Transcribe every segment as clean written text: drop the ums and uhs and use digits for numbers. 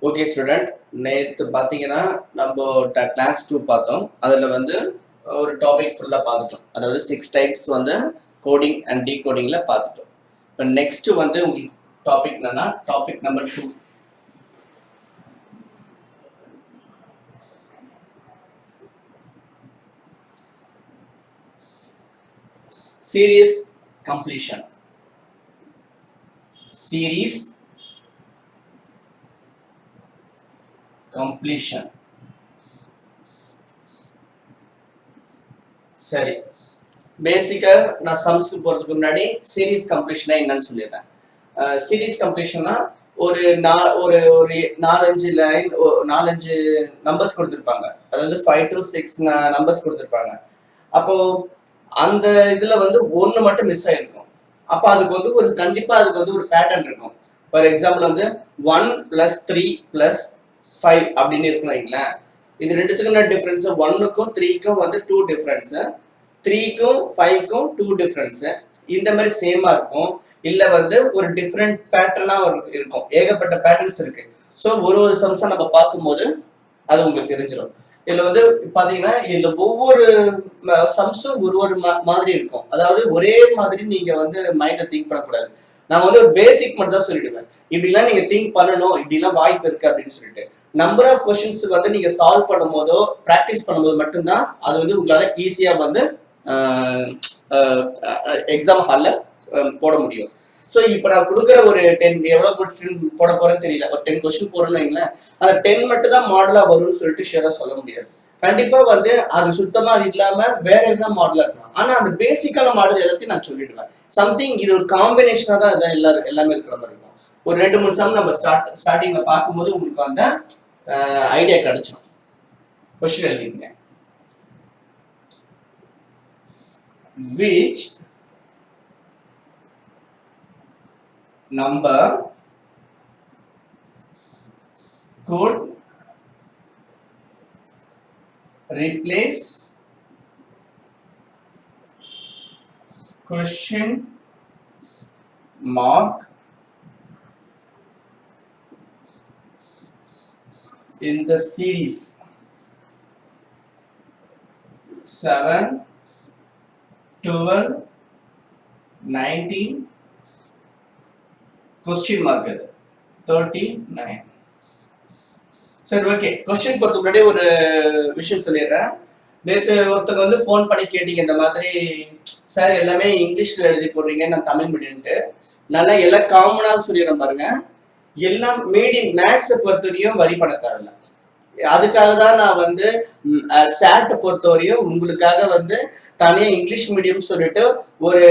Okay student, நேற்று பார்த்தீங்கன்னா நம்ம கிளாஸ் 2 பார்த்தோம். அதில் வந்து ஒரு டாபிக் ஃபுல்லாக பார்த்துட்டோம். அதாவது 6 டைப்ஸ் வந்து கோடிங் அண்ட் டீகோடிங்கில் பார்த்துட்டோம். இப்போ நெக்ஸ்ட் வந்து உங்களுக்கு டாபிக் என்னன்னா topic number 2. Series completion. Series completion. சரி, பேசிக்கா நான் சம்ஸ்க்கு போறதுக்கு முன்னாடி சீரீஸ் கம்ப்ளீஷனா என்னன்னு சொல்லிடுறேன். சீரீஸ் கம்ப்ளீஷனா ஒரு ஒரு ஒரு 4-5 லைன் 4-5 நம்பர்ஸ் கொடுத்துருப்பாங்க. அதாவது 5 to 6 நம்பர்ஸ் கொடுத்துருப்பாங்க. அப்போ அந்த இதுல வந்து ஒன்று மட்டும் மிஸ் ஆயிருக்கும். அப்போ அதுக்கு வந்து ஒரு கண்டிப்பா அதுக்கு வந்து ஒரு பேட்டர்ன் இருக்கும். ஃபார் எக்ஸாம்பிள் வந்து 1 + 3 + 5 அப்படின்னு இருக்குன்னு வைங்களேன். இது ரெண்டுத்துக்கும் டிஃபரன்ஸ் 1க்கும் 3க்கும் வந்து 2 டிஃபரன்ஸ், 3க்கும் 5க்கும் 2 டிஃபரன்ஸ். இந்த மாதிரி சேமா இருக்கும். இல்ல வந்து ஒரு டிஃப்ரெண்ட் பேட்டர்னா இருக்கும். ஏகப்பட்ட பேட்டர்ன்ஸ் இருக்கு. ஸோ ஒரு சம்ஸா நம்ம பார்க்கும்போது அது உங்களுக்கு தெரிஞ்சிடும். இதுல வந்து பாத்தீங்கன்னா இதுல ஒவ்வொரு சம்ஸும் ஒரு மாதிரி இருக்கும். அதாவது ஒரே மாதிரி நீங்க வந்து மைண்ட்ல திங்க் பண்ணக்கூடாது. நான் வந்து ஒரு பேசிக் மட்டும் தான் சொல்லிடுவேன். இப்படிலாம் நீங்க திங்க் பண்ணணும், இப்படிலாம் வாய்ப்பு இருக்கு அப்படின்னு சொல்லிட்டு. நம்பர் ஆஃப் கொஸ்டின்ஸ் வந்து நீங்க சால்வ் பண்ணும் போதோ பிராக்டிஸ் பண்ணும்போது மட்டும்தான் அது வந்து உங்களால ஈஸியா வந்து எக்ஸாம் ஹால்ல போட முடியும். ஸோ இப்போ நான் கொடுக்குற ஒரு 10 எவ்வளோ கொஸ்டின் போட போறேன்னு தெரியல. ஒரு 10 கொஸ்டின் போறேன்னு வைங்களேன். அந்த 10 மட்டும் தான் மாடலா வரும்னு சொல்லிட்டு ஷியரா சொல்ல முடியாது. கண்டிப்பா வந்து அது சுத்தமா அது இல்லாம வேற எந்த மாடலா இருக்கலாம். ஆனா அந்த பேசிக்கான மாடல் எல்லாத்தையும் நான் சொல்லிடுவேன். சம்திங் இது ஒரு காம்பினேஷனா தான் இதான் எல்லாமே இருக்கிற மாதிரி இருக்கும். ஒரு 2-3 சம் நம்ம ஸ்டார்டிங்ல பார்க்கும்போது உங்களுக்கு அந்த ஐடியா கிடைச்சிடும். கொஸ்டின் எழுதிங்க. Which number could replace question mark in the series 7, 12, 19 question mark இது 39. சரி, ஓகே. கொஸ்டின் பொறுத்த முன்னாடி ஒரு விஷயம் சொல்லிடுறேன். நேற்று ஒருத்தவங்க வந்து ஃபோன் பண்ணி கேட்டீங்க, இந்த மாதிரி சார் எல்லாமே இங்கிலீஷ்ல எழுதி போடுறீங்க, நான் தமிழ் மீடியம்ட்டு. நல்லா எல்லாம் காமனா சொல்லிடுறேன் பாருங்க. எல்லாம் மீடியம் மேக்ஸை பொறுத்தவரையும் வரி பண்ண தேவையில்ல. அதுக்காக தான் நான் வந்து சாட் பொறுத்தவரையும் உங்களுக்காக வந்து தனியா இங்கிலீஷ் மீடியம் சொல்லிட்டு ஒரு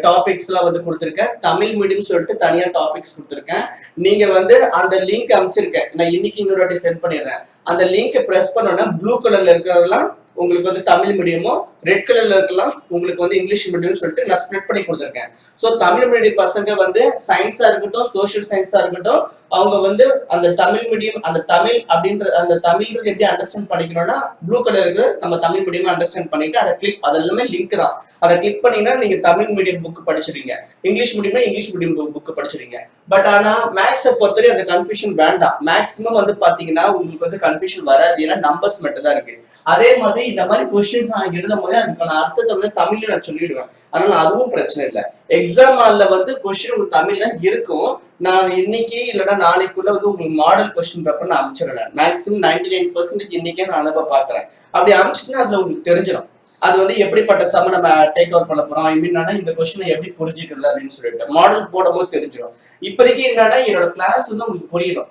டாபிக்ஸ் எல்லாம் வந்து கொடுத்துருக்கேன். தமிழ் மீடியம் சொல்லிட்டு தனியா டாபிக்ஸ் கொடுத்துருக்கேன். நீங்க வந்து அந்த லிங்க் அமைச்சிருக்கேன், நான் இன்னைக்கு இன்னொரு வாட்டி சென்ட் பண்ணிடுறேன். அந்த லிங்க் பிரஸ் பண்ணோன்னா ப்ளூ கலர்ல இருக்கிறதெல்லாம் உங்களுக்கு வந்து தமிழ் மீடியமும், ரெட் கலர்ல இருக்கலாம் உங்களுக்கு வந்து இங்கிலீஷ் மீடியம் சொல்லிட்டு நான் ஸ்ப்ளிட் பண்ணி கொடுத்துருக்கேன். ஸோ தமிழ் மீடியம் பசங்க வந்து சயின்ஸா இருக்கட்டும், சோசியல் சயின்ஸா இருக்கட்டும், அவங்க வந்து அந்த தமிழ் மீடியம், அந்த தமிழ் அப்படின்ற அந்த தமிழ்ன்றது எப்படி அண்டர்ஸ்டாண்ட் பண்ணிக்கணும்னா ப்ளூ கலருக்கு நம்ம தமிழ் மீடியம் அண்டர்ஸ்டாண்ட் பண்ணிட்டு அதை கிளிக், அது எல்லாமே லிங்க் தான். அதை கிளிக் பண்ணீங்கன்னா நீங்க தமிழ் மீடியம் புக் படிச்சிருங்க, இங்கிலீஷ் மீடியம்னா இங்கிலீஷ் மீடியம் புக் படிச்சிருங்க. பட் ஆனா மேக்ஸை பொறுத்தவரை அந்த கன்ஃபியூஷன் வேண்டாம். மேக்ஸிமம் வந்து பாத்தீங்கன்னா உங்களுக்கு வந்து கன்ஃபியூஷன் வராது, ஏன்னா நம்பர்ஸ் மட்டும் தான் இருக்கு. அதே மாதிரி இந்த மாதிரி கொஸ்டின்ஸ் நான் எழுதும் போது அதுக்கான அர்த்தத்தை வந்து தமிழ்ல நான் சொல்லிடுவேன். அதனால அதுவும் பிரச்சனை இல்லை. எக்ஸாம் ஹால்ல வந்து கொஸ்டின் உங்களுக்கு தமிழ்ல இருக்கும். நான் இன்னைக்கு இல்லைன்னா நாளைக்குள்ள வந்து உங்களுக்கு மாடல் கொஸ்டின் பேப்பர் நான் அனுப்பிச்சிடுறேன். மேக்ஸிமம் 99% இன்னைக்கே நான் அனுப்ப பாக்குறேன். அப்படி அனுப்பிச்சுன்னா அதுல உங்களுக்கு தெரிஞ்சிடும் அது வந்து எப்படிப்பட்ட சம நம்ம டேக் அவுட் பண்ண போறோம். ஐ மீன் இந்த கொஸ்டினை எப்படி புரிஞ்சுக்கிறது அப்படின்னு சொல்லிட்டு மாடல் போடும்போது தெரிஞ்சிடும். இப்போதைக்கு என்னன்னா என்னோட கிளாஸ் வந்து உங்களுக்கு புரியணும்.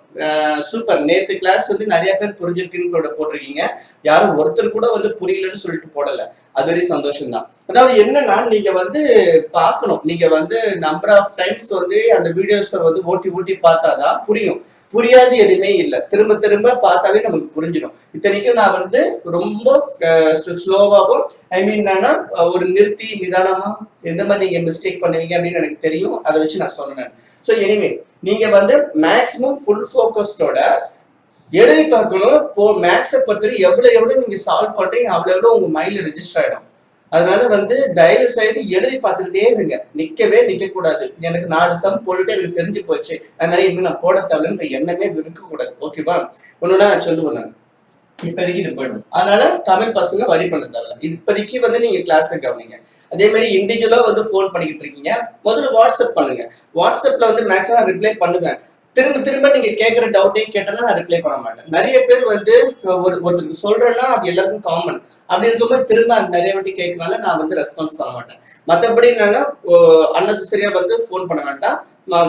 சூப்பர், நேத்து கிளாஸ் வந்து நிறைய பேர் புரிஞ்சிருக்குன்னு போட்டிருக்கீங்க. யாரும் ஒருத்தர் கூட வந்து புரியலன்னு சொல்லிட்டு போடல. அது வரையும் சந்தோஷம் தான். அதாவது என்னன்னா நீங்க வந்து பார்க்கணும், நீங்க வந்து நம்பர் ஆஃப் டைம்ஸ் வந்து அந்த வீடியோஸை வந்து ஓட்டி பார்த்தாதான் புரியும். புரியாது எதுவுமே இல்லை, திரும்ப திரும்ப பார்த்தாவே நமக்கு புரிஞ்சிடும். இத்தனைக்கும் நான் வந்து ரொம்ப ஸ்லோவாகவும் ஐ மீன் என்னன்னா ஒரு நிறுத்தி நிதானமா எந்த மாதிரி நீங்க மிஸ்டேக் பண்ணுவீங்க அப்படின்னு எனக்கு தெரியும். அதை வச்சு நான் சொன்னேன். ஸோ எனிவே நீங்க வந்து மேக்சிமம் ஃபுல் ஃபோக்கஸ்டோட எழுதி பார்க்கணும். மேக்ஸை பொறுத்தவரை எவ்வளவு நீங்க சால்வ் பண்றீங்க அவ்வளவு உங்க மைண்ட்ல ரெஜிஸ்டர் ஆயிடும். அதனால வந்து தயவு செய்து எழுதி பார்த்துக்கிட்டே இருங்க, நிக்க கூடாது. எனக்கு 4 சம் போட்டுட்டு எனக்கு தெரிஞ்சு போச்சு, அதனால இனிமே நான் போட தேவைன்ற எண்ணமே இருக்க கூடாது. ஓகேவா? ஒண்ணுனா நான் சொல்லுவேன். நான் இப்போதைக்கு இது போயிடும். அதனால தமிழ் பசங்க வரி பண்ண தேவையில்ல. இப்போதைக்கு வந்து நீங்க கிளாஸ் கவனிங்க. அதே மாதிரி இண்டிவிஜுவலா வந்து போன் பண்ணிக்கிட்டு இருக்கீங்க, முதல்ல வாட்ஸ்அப் பண்ணுங்க. வாட்ஸ்அப்ல வந்து மேக்ஸிமம் ரிப்ளை பண்ணுவேன். திரும்ப திரும்ப நீங்க கேட்கிற டவுட்டையும் கேட்டா நான் ரிப்ளை பண்ண மாட்டேன். நிறைய பேர் வந்து ஒருத்தருக்கு சொல்றேன்னா அது எல்லாருக்கும் காமன். அப்படி இருக்கும்போது திரும்ப அந்த நிறைய வாட்டி கேட்கறனால நான் வந்து ரெஸ்பான்ஸ் பண்ண மாட்டேன். மற்றபடி என்னன்னா அன்னெசரியா வந்து போன் பண்ண வேண்டாம்,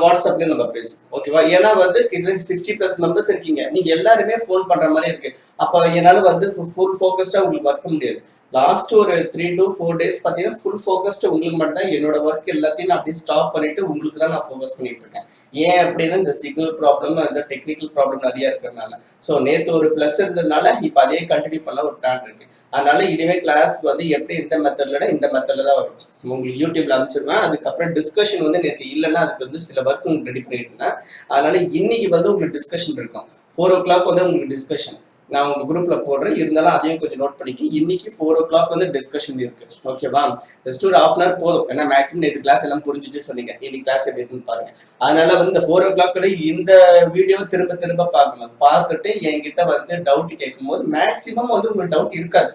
வாட்ஸ்அப்ல நம்ம பேசுவோம். ஓகேவா? ஏன்னா வந்து 60+ மெம்பர்ஸ் இருக்கீங்க, நீங்க எல்லாருமே போன் பண்ற மாதிரி இருக்கு. அப்ப என்னால வந்து ஃபுல் ஃபோக்கஸ்டா உங்களுக்கு ஒர்க் பண்ண முடியாது. லாஸ்ட் ஒரு 3 to 4 days பாத்தீங்கன்னா ஃபுல் ஃபோக்கஸ்ட் உங்களுக்கு மட்டும் தான். என்னோட ஒர்க் எல்லாத்தையும் நான் அப்படியே ஸ்டாப் பண்ணிட்டு உங்களுக்கு தான் நான் ஃபோக்கஸ் பண்ணிட்டு இருக்கேன். ஏன் அப்படின்னா இந்த சிக்னல் ப்ராப்ளம், இந்த டெக்னிக்கல் ப்ராப்ளம் நிறைய இருக்கிறதுனால. ஸோ நேற்று ஒரு பிளஸ் இருந்ததுனால இப்போ அதே கண்டினியூ பண்ண ஒரு பிளான் இருக்கு. அதனால இனிமே கிளாஸ் வந்து எப்படி இந்த மெத்தட்ல தான் வரும். உங்களுக்கு யூடியூப்ல அனுப்பிச்சிருவேன். அதுக்கப்புறம் டிஸ்கஷன் வந்து நேற்று இல்லைன்னா அதுக்கு வந்து சில ஒர்க் உங்களுக்கு ரெடி பண்ணிட்டு இருந்தேன். அதனால இன்னைக்கு வந்து உங்களுக்கு டிஸ்கஷன் இருக்கும். 4 o'clock வந்து உங்களுக்கு டிஸ்கஷன் நான் உங்க குரூப்ல போடுறேன். இருந்தாலும் அதையும் கொஞ்சம் நோட் பண்ணிக்க. இன்னைக்கு 4 o'clock வந்து டிஸ்கஷன் இருக்கு. ஓகேவா? ஜஸ்ட் ஒரு ½ hour போதும். ஏன்னா மேக்ஸிமம் நேற்று கிளாஸ் எல்லாம் புரிஞ்சிச்சு சொன்னீங்க. இன்னைக்கு கிளாஸ் எப்படி இருக்குன்னு பாருங்க. அதனால வந்து இந்த 4 o'clock இந்த வீடியோ திரும்ப திரும்ப பார்க்கணும். பார்த்துட்டு என்கிட்ட வந்து டவுட் கேட்கும் போது மேக்ஸிமம் வந்து உங்களுக்கு டவுட் இருக்காது.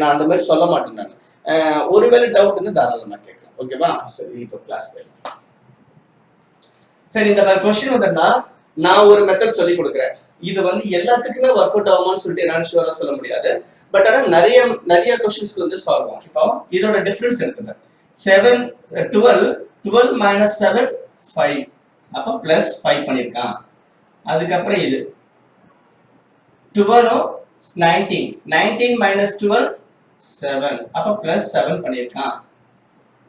நான் அந்த மாதிரி சொல்ல மாட்டேன். நான் ஒருவேளை டவுட் வந்து தாராளமா கேட்கலாம். ஓகேவா? சரி, இப்போ கிளாஸ் போயிடலாம். சரி, இந்த மாதிரி கொஸ்டின் வந்தா நான் ஒரு மெத்தட் சொல்லி கொடுக்குறேன். இது வந்து எல்லாத்துக்குமே ஒர்க் அவுட் ஆகுமான்னு சொல்லிட்டு என்னால ஷூரா சொல்ல முடியாது. பட் ஆனா நிறைய கொஸ்டின்ஸ்க்கு வந்து சால்வ் ஆகும். இப்போ இதோட டிஃபரன்ஸ் எடுத்துங்க. 12 மைனஸ் 7 5. அப்ப பிளஸ் 5 பண்ணிருக்கான். அதுக்கப்புறம் இது 12 19 மைனஸ் 12 7. அப்ப பிளஸ் 7 பண்ணிருக்கான்.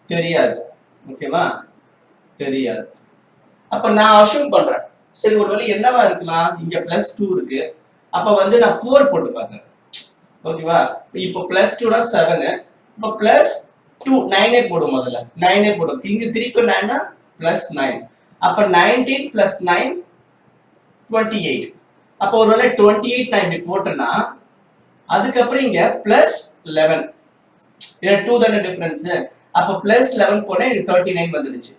தெரியாது. ஓகேவா? தெரியாது. அப்ப நான் அஷ்யூம் பண்றேன். சரி, ஒருவேளை என்னவா இருக்கலாம், இங்க +2 இருக்கு. அப்ப வந்து நான் 4 போட்டு பார்க்கிறேன். ஓகேவா? இப்போ +2 7. இப்போ +2 9 போடும். முதல்ல 9 போடும். இங்க 3 9 +9. அப்ப 19 + 9 28. அப்ப ஒருவேளை 28 நான் இப்படி போட்டேன்னா அதுக்கப்புறம் இங்க +11. 2 தானே டிஃபரன்ஸ். அப்ப +11 போனா எனக்கு 39 வந்துடுச்சு.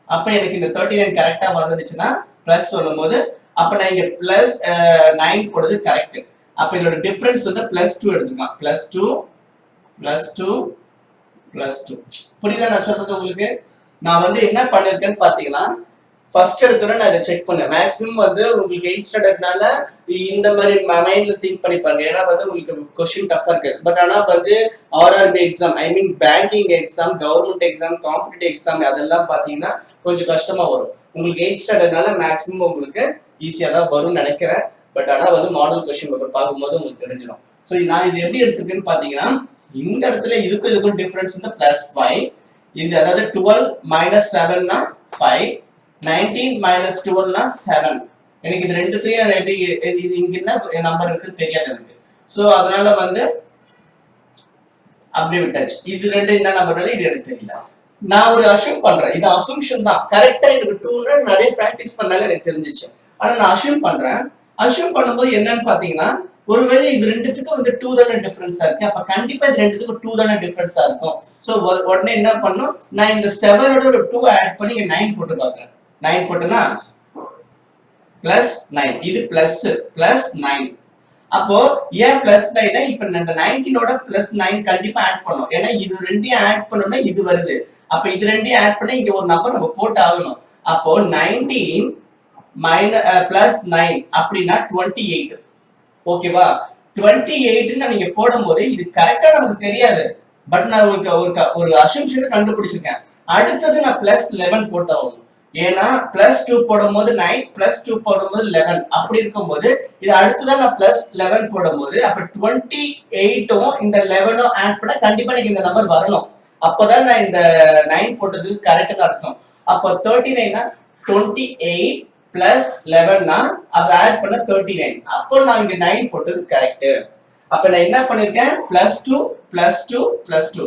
அப்ப எனக்கு இந்த 39 கரெக்டா வந்துடுச்சுன்னா பிளஸ் சொல்லும்போது அப்ப நான் இங்க +9 போடுறது கரெக்ட். அப்ப இதோட டிஃபரன்ஸ் வந்து +2 எடுத்துக்கலாம். +2 புரியுதா நான் சொல்றது உங்களுக்கு? நான் வந்து என்ன பண்ணிருக்கேன்னு பாத்தீங்கன்னா ஃபர்ஸ்ட் எடுத்தோட நான் இதை செக் பண்ணேன். மேக்ஸிமம் வந்து உங்களுக்கு 8th ஸ்டாண்டர்ட்னால இந்த மாதிரி மைண்ட்ல திங்க் பண்ணிப்பாங்க. ஏன்னா வந்து உங்களுக்கு கொஸ்டின் டஃபா இருக்கு. பட் ஆனா வந்து RRB exam, I mean banking exam, government exam, competitive exam அதெல்லாம் பாத்தீங்கன்னா கொஞ்சம் கஷ்டமா வரும். உங்களுக்கு 8th ஸ்டாண்டர்ட்னால மேக்ஸிமம் உங்களுக்கு ஈஸியா தான் வரும்னு நினைக்கிறேன். பட் ஆனா வந்து மாடல் கொஸ்டின் பேப்பர் பார்க்கும்போது உங்களுக்கு தெரிஞ்சிடும். ஸோ நான் இது எப்படி எடுத்திருக்கேன்னு பாத்தீங்கன்னா இந்த இடத்துல இதுக்கும் டிஃபரன்ஸ் வந்து +5. இது அதாவது 12 மைனஸ் 7னா 5, 19 மைனஸ் 12னா 7. எனக்கு இது ரெண்டுத்தையும் இது இங்க என்ன நம்பர் இருக்குன்னு தெரியாது எனக்கு. ஸோ அதனால வந்து அப்படி விட்டாச்சு. இது ரெண்டு என்ன நம்பர்னால இது எனக்கு தெரியல. நான் ஒரு அஷ்யூம் பண்றேன். இது அசம்ஷன் தான். கரெக்டா எனக்கு 2 நிறைய பிராக்டிஸ் பண்ணால எனக்கு தெரிஞ்சிச்சு. ஆனா நான் அஷ்யூம் பண்றேன். அஷ்யூம் பண்ணும்போது என்னன்னு பாத்தீங்கன்னா ஒருவேளை இது ரெண்டுத்துக்கும் வந்து 2 தானே டிஃபரன்ஸா இருக்கு. அப்ப கண்டிப்பா இது ரெண்டுத்துக்கும் 2 தானே டிஃபரன்ஸா இருக்கும். சோ உடனே என்ன பண்ணும், நான் இந்த 7ஓட ஒரு 2 ஆட் பண்ணி 9 போட்டு பார்க்கிறேன். 9 போட்டனா +9. இது +9. அப்போ ஏன் +9? இப்ப இந்த 19ஓட +9 கண்டிப்பா ஆட் பண்ணும். ஏன்னா இது ரெண்டையும் ஆட் பண்ணனும்னா இது வருது. அப்ப இது ரெண்டையும் ஆட் பண்ண இங்க ஒரு நம்பர் நம்ம போட்டு ஆகணும். அப்போ 19 +9 அப்படின்னா 28. ஓகேவா? 28 நீங்க போடும்போது இது கரெக்டா நமக்கு தெரியாது. பட் நான் ஒரு அசம்ஷனை கண்டுபிடிச்சிருக்கேன். அடுத்தது நான் +11 போட்டாகணும். ஏன்னா +2 போடும்போது 9, +2 போடும்போது 11. அப்படி இருக்கும்போது இது அடுத்ததான் நான் +11 போடும்போது அப்ப 28ம் இந்த 11ம் ஆட் பண்ண கண்டிப்பா எனக்கு இந்த நம்பர் வரணும். அப்பதான் நான் இந்த 9 போட்டது கரெக்ட்னு அர்த்தம். அப்ப 39னா 28 +11னா அதை ஆட் பண்ண 39. அப்போ நான் இங்க 9 போட்டது கரெக்ட். அப்ப நான் என்ன பண்ணிருக்கேன், +2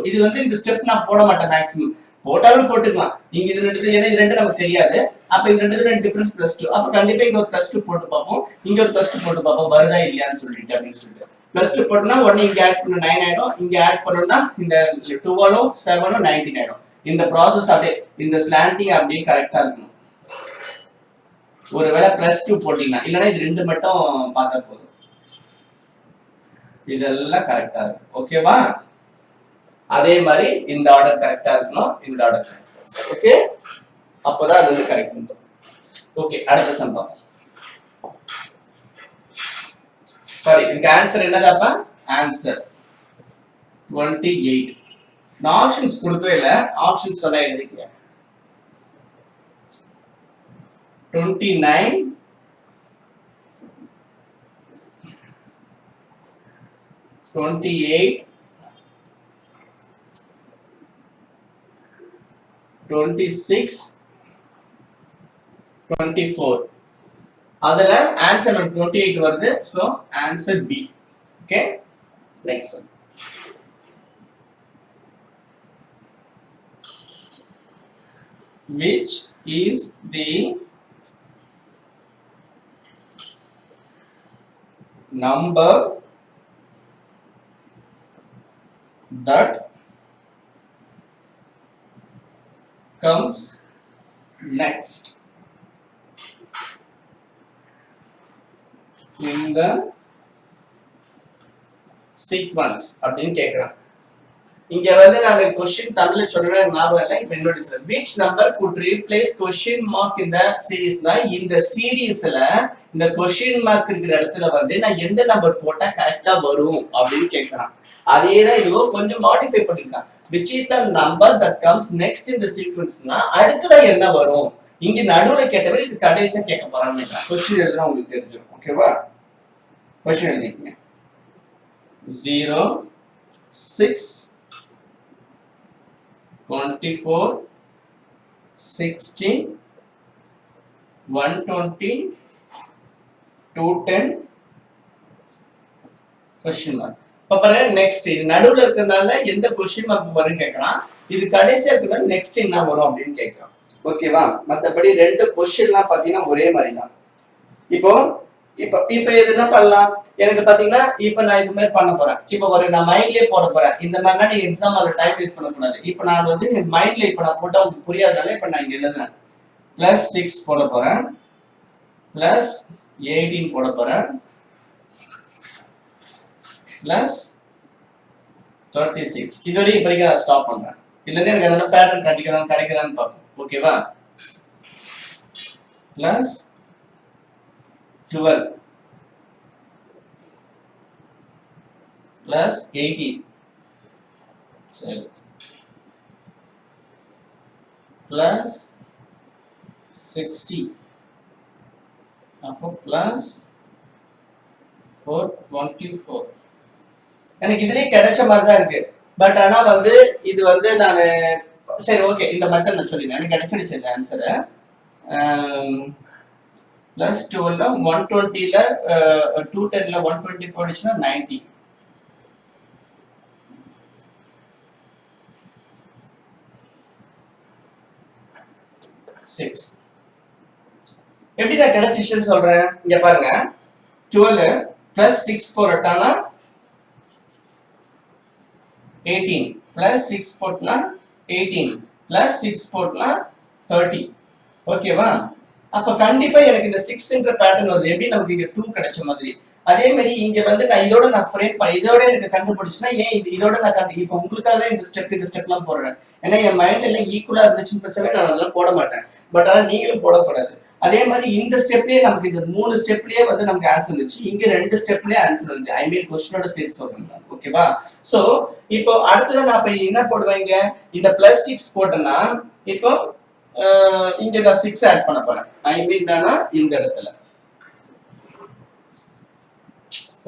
இது வந்து இந்த ஸ்டெப் நான் போட மாட்டேன். மேக்ஸிமம் போட்டாலும் போட்டுக்கலாம். நீங்க இது ரெண்டு, ஏன்னா இது ரெண்டு நமக்கு தெரியாது. அப்ப இது ரெண்டு டிஃபரன்ஸ் +2. அப்ப கண்டிப்பா இங்க ஒரு +2 போட்டு பார்ப்போம், இங்க ஒரு +2 போட்டு பார்ப்போம் வருதா இல்லையான்னு சொல்லிட்டு அப்படின்னு சொல்லிட்டு. +2 போட்டோம்னா உடனே இங்க ஆட் பண்ண 9 ஆயிடும். இங்க ஆட் பண்ணோம்னா இந்த 12 7 19 ஆயிடும். இந்த ப்ராசஸ் அப்படியே இந்த ஸ்லாண்டிங் அப்படியே கரெக்டா இருக்கணும். ஒருவேளை +2 போட்டீங்கன்னா இல்லைன்னா இது ரெண்டு மட்டும் பார்த்தா போதும். இதெல்லாம் கரெக்டா இருக்கும். ஓகேவா? அதே மாதிரி இந்த ஆர்டர் கரெக்டா இருக்கணும், இந்த ஆர்டர் கரெக்டா. ஓகே, அப்பதான் அது வந்து கரெக்ட் இருக்கும். ஓகே, அடுத்த சம் பார்ப்போம். சாரி, இதுக்கு ஆன்சர் என்னதாப்பா? ஆன்சர் 28. நான் ஆப்ஷன்ஸ் கொடுக்கவே இல்லை, ஆப்ஷன்ஸ் சொன்னா எழுதிக்கங்க. 29, 28, 26, 24. அதுல ஆன்சர் 28 வருது. So answer B. Okay, next one. Which is the number that comes next in the sequence அப்படின்னு கேக்குறான். இங்க வந்து நான் क्वेश्चन தமிழ்ல சொல்றேன் ஞாபகம் இல்ல. இப்போ இன்னொரு சொல்றேன். which number could replace question mark in the series? இந்த சீரிஸ்ல இந்த question mark இருக்கிற இடத்துல வந்து நான் எந்த நம்பர் போட்டா கரெக்ட்டா வரும் அப்படின்னு கேக்குறான். அதேதான் இதுவோ கொஞ்சம் மாடிஃபை பண்ணிருக்கான். which is the number that comes next in the sequence-னா அடுத்ததா என்ன வரும்? இங்க நடுவுல கேட்டவரை இது கடைசியா கேட்க போறான்னு நினைக்கிறேன். क्वेश्चन எழுதுனா உங்களுக்கு தெரிஞ்சிரும். ஓகேவா? क्वेश्चन எழுதிக்கங்க. 0 6 24 16 120 210 question mark. பாரு நெக்ஸ்ட் இது நடுவுல இருக்கிறதுனால எந்த क्वेश्चन மார்க் வரும்னு கேக்குறான். இது கடைசியா இருக்கிறதுனால நெக்ஸ்ட் என்ன வரும் அப்படின்னு கேக்குறான். ஓகேவா? மத்தபடி ரெண்டு क्वेश्चनலாம் பாத்தீங்கன்னா ஒரே மாதிரி தான். இப்போ இது என்ன பண்ணலாம்? எனக்கு பாத்தீங்கன்னா இப்போ நான் இது மாதிரி பண்ண போறேன். இப்போ நான் மைண்ட்லயே போட போறேன். இந்த மாதிரினா நீ எக்ஸாம் அதுல டைம் வேஸ்ட் பண்ண கூடாது. இப்போ நான் வந்து மைண்ட்ல இப்போ நான் போட்டா உங்களுக்கு புரியாதனால இப்போ நான் இங்க எழுதுறேன். +6 போட போறேன், +18 போட போறேன், +36. இதுவரை இப்போதைக்கு நான் ஸ்டாப் பண்றேன். இதுல இருந்து எனக்கு எதனா பேட்டர்ன் கிடைக்குதான்னு பார்ப்போம். ஓகேவா? +12 +18 சரி +60 அப்போ +424. எனக்கு இதுலயே கிடைச்ச மாதிரி தான் இருக்கு. பட் ஆனா வந்து இது வந்து நான் சரி ஓகே இந்த மெத்தட் நான் சொல்லிடுறேன். எனக்கு கிடைச்சிடுச்சு இந்த ஆன்சர். +12ல 120ல 210ல 120 போடுச்சுன்னா 90. எப்படி நான் கிடைச்சிச்சுன்னு சொல்றேன். இங்க பாருங்க 12 +6 போட்டா 18 +6 போட்டா 18 +6 போட்டா 30. ஓகேவா? அப்ப கண்டிப்பா எனக்கு இந்த 6ன்ற பேட்டர்ன் வருது. எப்படி நமக்கு இங்க 2 கிடைச்ச மாதிரி. அதே மாதிரி இங்க வந்து நான் இதோட நான் ஃப்ரேம் இதோட எனக்கு கண்டுபிடிச்சுனா ஏன் இதோட நான் இப்போ உங்களுக்காக தான் இந்த ஸ்டெப்லாம் போடுறேன். ஏன்னா என் மைண்ட் எல்லாம் ஈக்குவலா இருந்துச்சுன்னு பிரச்சனை நான் அதெல்லாம் போட மாட்டேன். பட் ஆனா நீங்களும் போடக்கூடாது. அதே மாதிரி இந்த ஸ்டெப்லயே நமக்கு இந்த 3 ஸ்டெப்லயே வந்து நமக்கு ஆன்சர் இருந்துச்சு. இங்க 2 ஸ்டெப்லயே ஆன்சர் வந்து ஐ மீன் क्वेश्चनோட சேர்த்து சொல்றேன். ஓகேவா? சோ இப்போ அடுத்தது நான் இப்ப என்ன போடுவேங்க? இந்த +6 போட்டேன்னா இப்போ இங்க நான் 6 ஆட் பண்ண போறேன். ஐ மீன் என்னன்னா இந்த இடத்துல.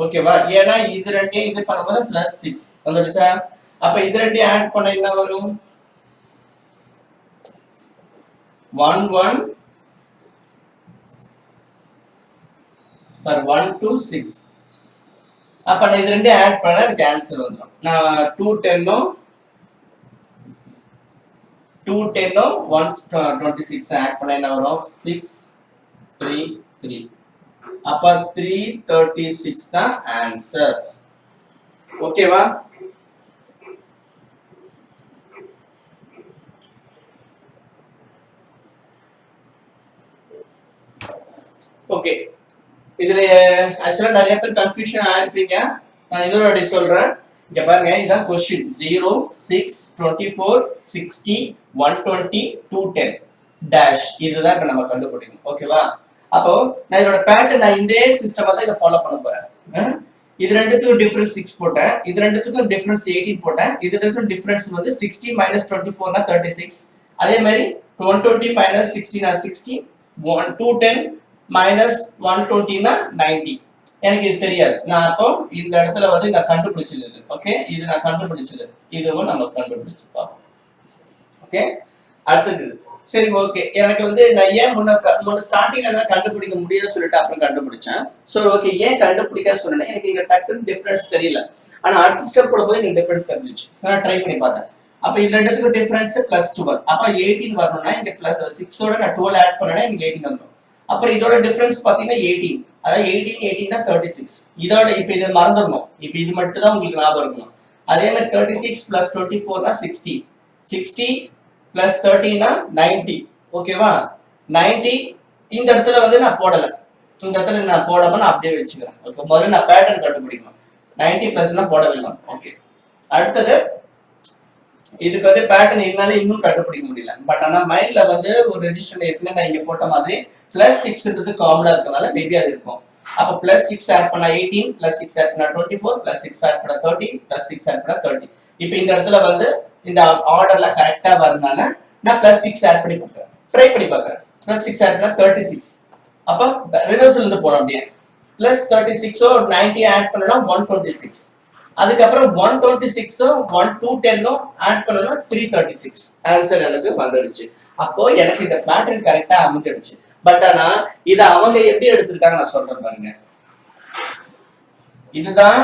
ஓகேவா? ஏன்னா இது ரெண்டையும் இது பண்ணும்போது +6 வந்துடுச்சா? அப்ப இது ரெண்டையும் ஆட் பண்ண என்ன வரும்? 126. அப்ப நான் இது ரெண்டையும் ஆட் பண்ணா எனக்கு ஆன்சர் வந்துடும். நான் 210 126 ஆட் பண்ண என்ன வரும்? 633. அப்ப 336 தான் ஆன்சர். ஓகேவா? ஓகே, இதுல ஆக்சுவலா நிறைய பேர் கன்ஃபியூஷன் ஆயிருப்பீங்க. நான் இன்னொரு வாட்டி சொல்றேன். இங்க பாருங்க, இதான் கொஸ்டின். 0, 6, 24, 60, 120, 210 டேஷ். இதுதான் இப்ப நம்ம கண்டுபிடிக்கணும். ஓகேவா? அப்போ நான் இதோட பேட்டர்ன், நான் இந்த சிஸ்டமா தான் இதை ஃபாலோ பண்ண போறேன். இது ரெண்டுத்துக்கும் டிஃபரன்ஸ் 6 போட்டேன், இது ரெண்டுத்துக்கும் டிஃபரன்ஸ் 18 போட்டேன், இது ரெண்டுத்துக்கும் டிஃபரன்ஸ் வந்து 60 minus 24 னா 36. அதே மாதிரி 120 minus 60 னா 60, 210 minus 120 னா 90. எனக்கு இது தெரியாது. நான் அப்போ இந்த இடத்துல வந்து நான் கண்டுபிடிச்சது. ஓகே, இது நான் கண்டுபிடிச்சது, இதுவும் நம்ம கண்டுபிடிச்சு பார்ப்போம். ஓகே, அடுத்தது. சரி, ஓகே, எனக்கு வந்து நான் ஏன் முன்ன ஸ்டார்டிங்ல எல்லாம் கண்டுபிடிக்க முடியாதுன்னு சொல்லிட்டு அப்புறம் கண்டுபிடிச்சேன். சோ ஓகே, ஏன் கண்டுபிடிக்க சொன்னேன், எனக்கு இங்க டக்குன்னு டிஃபரன்ஸ் தெரியல. ஆனா அடுத்த ஸ்டெப் போடும்போது எனக்கு டிஃபரன்ஸ் தெரிஞ்சிச்சு. நான் ட்ரை பண்ணி பார்த்தேன். அப்ப இது ரெண்டுத்துக்கும் டிஃபரன்ஸ் +12. அப்ப 18 வரணும்னா இங்க +6 ஓட நான் 12 ஆட் பண்ணனா எனக்கு 18 வந்துரும். அப்புறம் இதோட டிஃபரன்ஸ் பாத்தீங்கன்னா 18. அதாவது 18 தான் 36. இதோட இப்ப இதை மறந்துடணும். இப்ப இது மட்டும் தான் உங்களுக்கு ஞாபகம் இருக்கணும். அதே மாதிரி 36 + 24 னா 60. 60 + 30 னா 90. ஓகேவா? 90 இந்த இடத்துல வந்து நான் போடல. இந்த இடத்துல நான் போடாம நான் அப்படியே வச்சுக்கிறேன். ஓகே, முதல்ல நான் பேட்டர்ன் கண்டுபிடிக்கணும். 90 + னா போடவில்லை. ஓகே, அடுத்தது இதுக்கு வந்து பேட்டர்ன் என்னால இன்னும் கண்டுபிடிக்க முடியல. பட் ஆனா மைண்ட்ல வந்து ஒரு ரெஜிஸ்டர் ஏற்கனவே நான் இங்க போட்ட மாதிரி +6ன்றது காமனா இருக்கனால மேபி அது இருக்கும். அப்ப +6 ஆட் பண்ணா 18, +6 ஆட் பண்ணா 24, +6 ஆட் பண்ணா 30, +6 ஆட் பண்ணா 30. இப்போ இந்த இடத்துல வந்து இந்த ஆர்டர்ல கரெக்ட்டா வரனால நான் +6 ஆட் பண்ணி பார்க்கறேன். ட்ரை பண்ணி பார்க்கறேன். +6 ஆட் பண்ணா 36. அப்ப ரிவர்ஸ்ல இருந்து போறோம். அப்படியே +36 ஓ 90 ஆட் பண்ணனா 126. அதுக்கப்புறம் 126 210 ஆட் பண்ணனா 336. ஆன்சர் எனக்கு வந்துடுச்சு. அப்போ எனக்கு இந்த பேட்டர்ன் கரெக்ட்டா அமைஞ்சிடுச்சு. பட் ஆனா இத அவங்க எப்படி எடுத்திருக்காங்க நான் சொல்றேன் பாருங்க. இதுதான்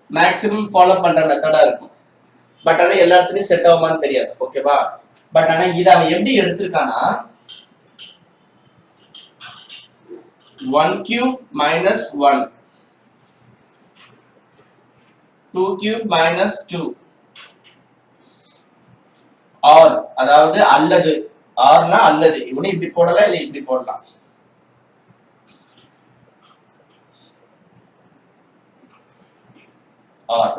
மேக்ஸிமம் ஃபாலோ பண்ற மெத்தடா இருக்கும். பட் ஆனா எல்லாத்துலயும் செட் ஆகுமான்னு தெரியாது. ஓகேவா? பட் ஆனா இத அவன் எப்படி எடுத்திருக்கானா 1³ - 1, 2³ - 2, ஆர் அதாவது அல்லது, ஆர்னா அல்லது, இவனே இப்படி போடலாம் இல்ல இப்படி போடலாம். ஆர்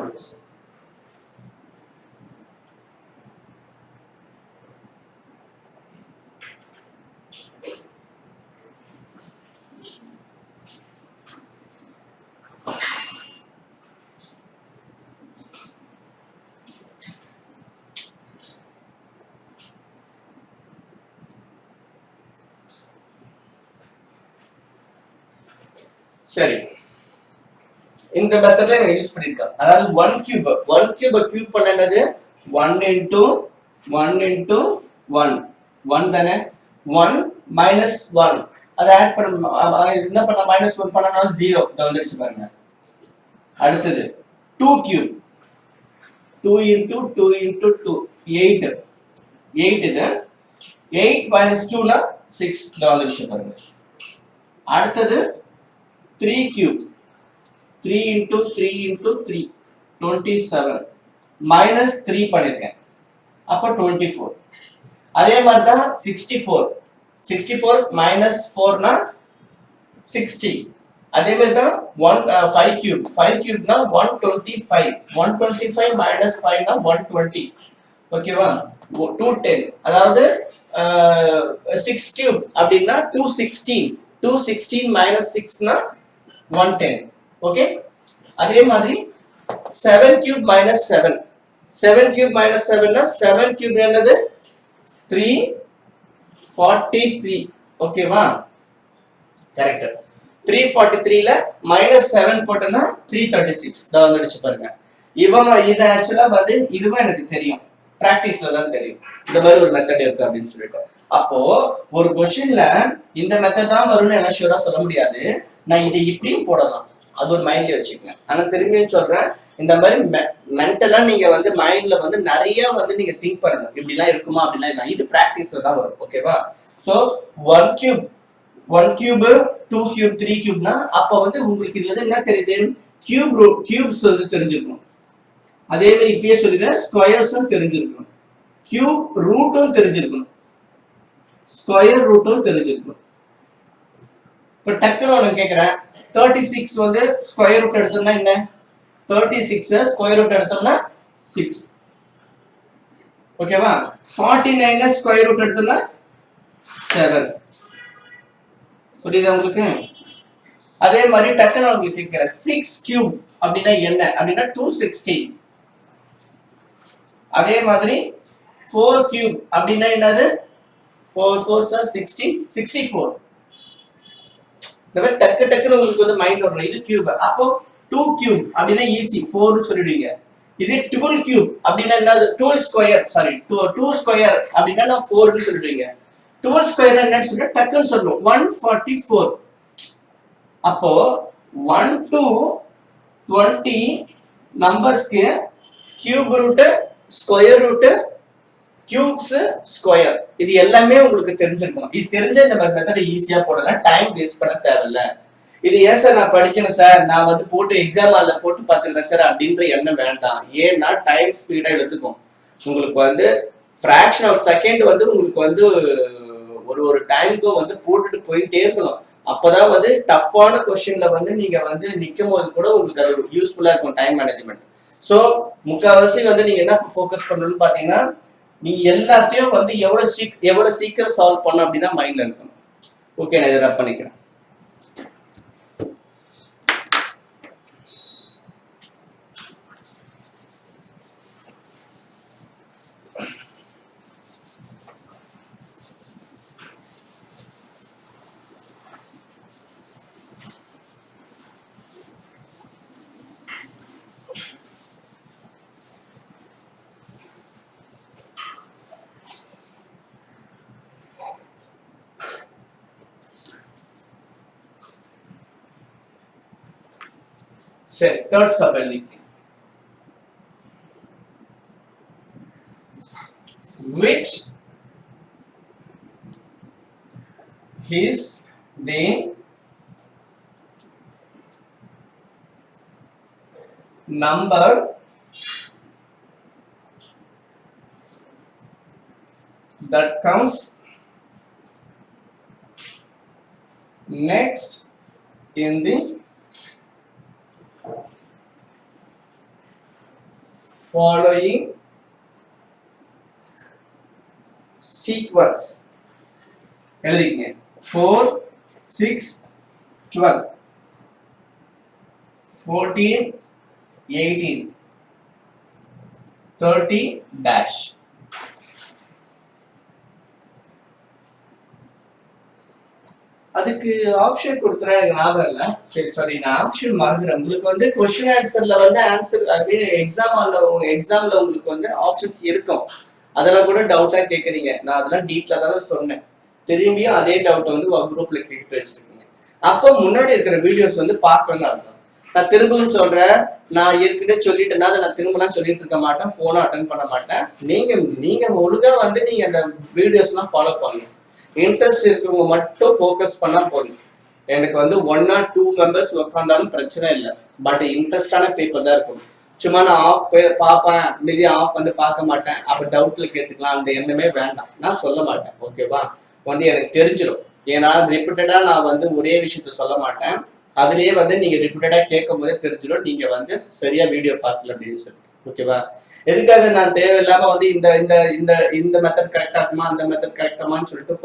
சரி, இந்த மெத்தட்ல நான் யூஸ் பண்ணிருக்கேன். அதாவது 1³ கியூப் பண்ணது 1 × 1 × 1 1 தானே. 1 - 1 அத ஆட் பண்ண என்ன பண்ண -1 பண்ணனால 0 இத வந்துருச்சு பாருங்க. அடுத்தது 2³ 2 × 2 × 2 8 8 இது 8 - 2 னா 6 இத வந்துருச்சு பாருங்க. அடுத்தது 3³ 3 × 3 × 3 27 -3 பண்ணிருக்கேன். அப்ப 24. அதே மாதிரி தான் 64 -4 னா 60. அதே மாதிரி தான் 5³ னா 125 125 - 5 னா 120. ஓகேவா? 210 அதாவது 6³ அப்படின்னா 216 216 - 6 னா 110. ஓகே, அதே மாதிரி 7³ - 7 7³ - 7 னா 7³ என்னது 343. ஓகேவா? கரெக்ட். 343 ல -7 போட்டனா 336 இத வந்துடுச்சு பாருங்க. இத ஆக்சுவலா வந்து இதுவும் எனக்கு தெரியும், பிராக்டிஸ்ல தான் தெரியும் இந்த மாதிரி ஒரு மெத்தட் இருக்கு அப்படின்னு சொல்லிட்டு. அப்போ ஒரு क्वेश्चनல இந்த மெத்தட் தான் வரும்னு என்ன ஷூரா சொல்ல முடியாது. நான் இதை இப்படியும் போடலாம், அது ஒரு மைண்ட்ல வச்சுக்கங்க. ஆனா திரும்பியும் சொல்றேன், இந்த மாதிரி மென்டலா நீங்க வந்து மைண்ட்ல வந்து நிறைய வந்து நீங்க திங்க் பண்ணணும். இப்படி எல்லாம் இருக்குமா அப்படிலாம் இல்ல, இது பிராக்டிஸ்ல தான் வரும். ஓகேவா? சோ 1³ 2³ 3³ னா அப்ப வந்து உங்களுக்கு இதுல என்ன தெரியுது, கியூப்ஸ் வந்து தெரிஞ்சிருக்கணும். அதே மாதிரி இப்பயே சொல்லிடுறேன், ஸ்கொயர்ஸும் தெரிஞ்சிருக்கணும், கியூப் ரூட்டும் தெரிஞ்சிருக்கணும், ஸ்கொயர் ரூட்டும் தெரிஞ்சிருக்கணும். இப்ப டக்குன்னு ஒன்று கேட்குறேன், 36 வந்து ஸ்கொயர் ரூட் எடுத்தோம்னா என்ன? 36 ஸ்கொயர் ரூட் எடுத்தோம்னா 6. ஓகேவா? 49 ஸ்கொயர் ரூட் எடுத்தோம்னா 7. புரியுதா உங்களுக்கு? அதே மாதிரி டக்குன்னு உங்களுக்கு கேட்குறேன், 6 கியூப் அப்படின்னா என்ன அப்படின்னா 216. அதே மாதிரி 4 கியூப் அப்படின்னா என்னது? 4 4s are 16, 64. இந்த மாதிரி டக்குன்னு உங்களுக்கு வந்து மைண்ட் வரணும், இது கியூப். அப்போ 2 கியூப் அப்படின்னா ஈஸி, 4 சொல்லிடுவீங்க. இது 12 கியூப் அப்படின்னா என்னது? 12 ஸ்கொயர், சாரி 2 ஸ்கொயர் அப்படின்னா நான் 4 சொல்லிடுவீங்க. 12 ஸ்கொயர் என்னன்னு சொல்லிட்டு டக்குன்னு சொல்லணும், 144. அப்போ 1 to 20 நம்பர்ஸ்க்கு cube root, square root, cubes, square இது எல்லாமே உங்களுக்கு தெரிஞ்சிருக்கணும். இது தெரிஞ்ச இந்த மாதிரி மெத்தட் ஈஸியா போடலாம், டைம் வேஸ்ட் பண்ண தேவையில்ல. இது ஏன் சார் நான் படிக்கணும் சார், நான் வந்து போட்டு எக்ஸாம் ஹால்ல போட்டு பார்த்துக்கிறேன் சார் அப்படின்ற எண்ணம் வேண்டாம். ஏன்னா டைம் ஸ்பீடா எடுத்துக்கும். உங்களுக்கு வந்து ஃபிராக்ஷன் ஆஃப் செகண்ட் வந்து உங்களுக்கு வந்து ஒரு டைமுக்கும் வந்து போட்டுட்டு போயிட்டே இருக்கணும். அப்பதான் வந்து டஃப்பான கொஸ்டின்ல வந்து நீங்க வந்து நிக்கும் போது கூட உங்களுக்கு அது யூஸ்ஃபுல்லா இருக்கும், டைம் மேனேஜ்மெண்ட். ஸோ முக்கால்வாசி வந்து நீங்க என்ன ஃபோக்கஸ் பண்ணணும்னு பாத்தீங்கன்னா, நீங்க எல்லாத்தையும் வந்து எவ்வளவு சீக்கிரம் சால்வ் பண்ணணும் அப்படின்னா மைண்ட்ல இருக்கணும். ஓகே, நான் இதை ரப் பண்ணிக்கிறேன். சரி, தேர்ட் சப் எழுதிங்க. Which is the number that comes next in the following sequence? எழுதிங்க. 4 6 12 14 18 30 dash. அதுக்கு ஆப்ஷன் கொடுத்தா எனக்கு ஞாபகம் இல்ல. சரி சாரி, நான் ஆப்ஷன் மறந்துறேன். உங்களுக்கு வந்து கொஸ்டின் ஆன்சர்ல வந்து ஆன்சர் அப்படின்னு எக்ஸாம்ல உங்களுக்கு வந்து ஆப்ஷன்ஸ் இருக்கும். அதெல்லாம் கூட டவுட்டா கேக்குறீங்க. நான் அதெல்லாம் டீப்ல தானே சொன்னேன். திரும்பியும் அதே டவுட் வந்து குரூப்ல கேட்டு வச்சிருக்கீங்க. அப்போ முன்னாடி இருக்கிற வீடியோஸ் வந்து பார்க்கணும்னு அர்த்தம். நான் திரும்பவும் சொல்றேன், நான் ஏற்கனவே சொல்லிட்டேன்னா அதை நான் திரும்பலாம் சொல்லிட்டு இருக்க மாட்டேன், போனும் அட்டன் பண்ண மாட்டேன். நீங்க ஒழுங்கா வந்து நீங்க அந்த வீடியோஸ் எல்லாம் ஃபாலோ பண்ணணும். இன்ட்ரெஸ்ட் இருக்கிறவங்க மட்டும் ஃபோக்கஸ் பண்ணா போதும். எனக்கு வந்து 1 or 2 மெம்பர்ஸ் உட்காந்தாலும் பிரச்சனை இல்லை, பட் இன்ட்ரெஸ்டான பேப்பர் தான் இருக்கும். சும்மா நான் ஆஃப் பார்ப்பேன், மீதி ஆஃப் வந்து பார்க்க மாட்டேன், அப்ப டவுட்ல கேட்டுக்கலாம், அந்த எண்ணமே வேண்டாம். நான் சொல்ல மாட்டேன், ஓகேவா? வந்து எனக்கு தெரிஞ்சிடும். ஏன்னா ரிப்பீட்டடா நான் வந்து ஒரே விஷயத்த சொல்ல மாட்டேன். அதுலயே வந்து நீங்க ரிப்பீட்டடா கேட்கும் போதே தெரிஞ்சிடும் நீங்க வந்து சரியா வீடியோ பார்க்கல அப்படின்னு சொல்லி, ஓகேவா? எதுக்காக நான் தேவையில்லாம வந்து இந்த இந்த இந்த இந்த மெத்தட் கரெக்டா இருக்குமா, அந்த மெத்தட் கரெக்டாமான்னு சொல்லிட்டு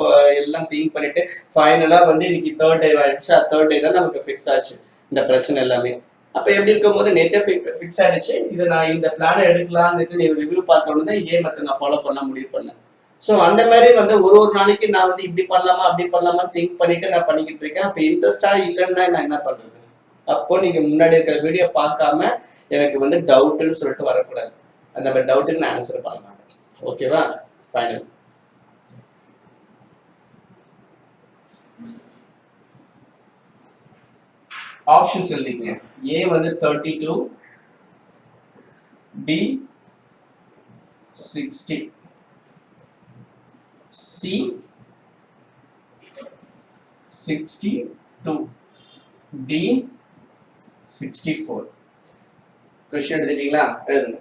எல்லாம் திங்க் பண்ணிட்டு ஃபைனலா வந்து இன்னைக்கு தேர்ட் டே ஆயிடுச்சு. தேர்ட் டே தான் நமக்கு ஃபிக்ஸ் ஆச்சு இந்த பிரச்சனை எல்லாமே. அப்ப எப்படி இருக்கும் போது நேத்தே ஃபிக்ஸ் ஆயிடுச்சு, இதை நான் இந்த பிளானை எடுக்கலாம் நீ ரிவ்யூ பார்த்தோன்னு தான் இதே மெத்தட் நான் ஃபாலோ பண்ண முடிவு பண்ணேன். ஸோ அந்த மாதிரி வந்து ஒரு நாளைக்கு நான் வந்து இப்படி பண்ணலாமா அப்படி பண்ணலாமா திங்க் பண்ணிட்டு நான் பண்ணிக்கிட்டு இருக்கேன். அப்ப இன்ட்ரெஸ்டா இல்லைன்னா நான் என்ன பண்றது? அப்போ நீங்க முன்னாடி இருக்கிற வீடியோ பார்க்காம எனக்கு வந்து டவுட்னு சொல்லிட்டு வரக்கூடாது. அந்த டவுட்டுக்கு நான் ஆன்சர் பண்ண மாட்டேன், ஓகேவா? ஃபைனல் ஆப்ஷன்ஸ் எழுதிங்க. ஏ வந்து 32, பி 60, சி 62, டி 64. கொஸ்டின் எழுதிட்டீங்களா? எழுதுங்க.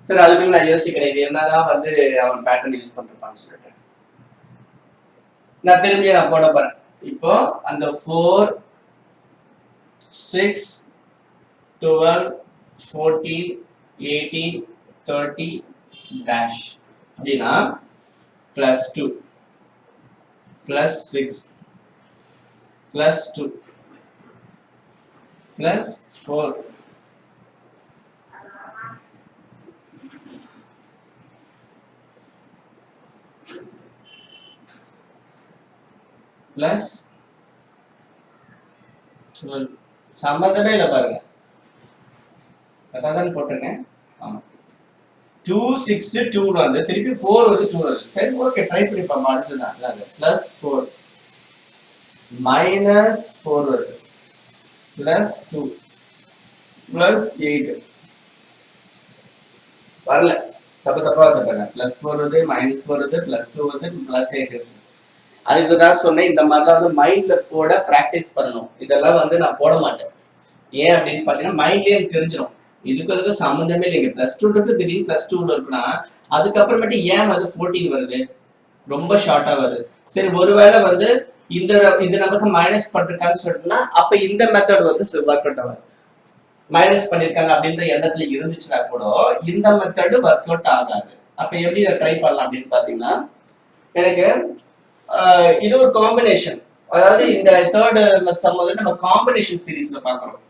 சார் அதுக்கு நான் யோசிக்கிறேன் இது என்னதான் வந்து அவன் பேட்டர்ன் யூஸ் பண்றான்னு சொல்லிட்டு நான் திரும்பி நான் போட போறேன். இப்போ அந்த 4 6 12 14 18 30 dash அப்படின்னா +2 +6 +2 +4 +12 சம்பந்தமே இல்லை பாருங்க. கரெக்டா தான் போட்டிருக்கேன். ஆமா 2 6 2 வந்து திருப்பி 4 வந்து 2 வருது. சரி ஓகே ட்ரை பண்ணி பாப்போம். அடுத்துதான் அதாவது +4 -4 வருது +2 +8 வரல. தப்பா வந்துட்டாங்க. +4 வருது -4 வருது +2 வருது +8 வருது. அதுக்கு தான் சொன்னேன் இந்த மாதிரிலாம் வந்து மைண்ட்ல போட பிராக்டிஸ் பண்ணணும். இதெல்லாம் வந்து நான் போட மாட்டேன். ஏன் அப்படின்னு பாத்தீங்கன்னா மைண்ட்லயே எனக்கு தெரிஞ்சிடும். இதுக்கு சம்மந்தமே இல்லைங்க. +2 திடீர்னு +2 இருக்குன்னா அதுக்கப்புறமேட்டு ஏன் வந்து 14 வருது? ரொம்ப ஷார்ட்டா வருது. சரி ஒருவேளை வந்து இந்த நமக்கு மைனஸ் பண்ணிருக்காங்கன்னு சொல்லிட்டுனா அப்ப இந்த மெத்தட் வந்து ஒர்க் அவுட் ஆகும். மைனஸ் பண்ணிருக்காங்க அப்படின்ற எண்ணத்துல இருந்துச்சுன்னா கூட இந்த மெத்தட் ஒர்க் அவுட் ஆகாது. அப்ப எப்படி இதை ட்ரை பண்ணலாம் அப்படின்னு பாத்தீங்கன்னா எனக்கு இது ஒரு காம்பினேஷன். அதாவது இந்த தேர்ட் சம் வந்து நம்ம காம்பினேஷன் சீரீஸ்ல பாக்குறோம்.